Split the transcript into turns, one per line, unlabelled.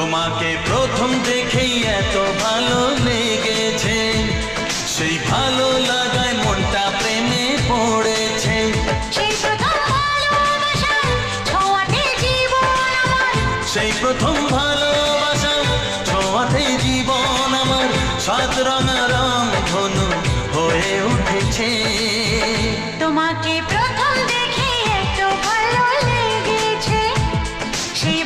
তোমাকে প্রথম দেখেই এত ভালো লেগেছে, সেই ভালো লাগায় মনটা প্রেমে পড়েছে।
সেই প্রথম ভালোবাসার ছোঁয়াতে জীবন আমার,
সেই প্রথম ভালোবাসা ছোঁয়াতে জীবন আমার সাত রঙা রং ধনু হয়ে উঠেছে।
তোমাকে প্রথম দেখে এত ভালো লেগেছে, সেই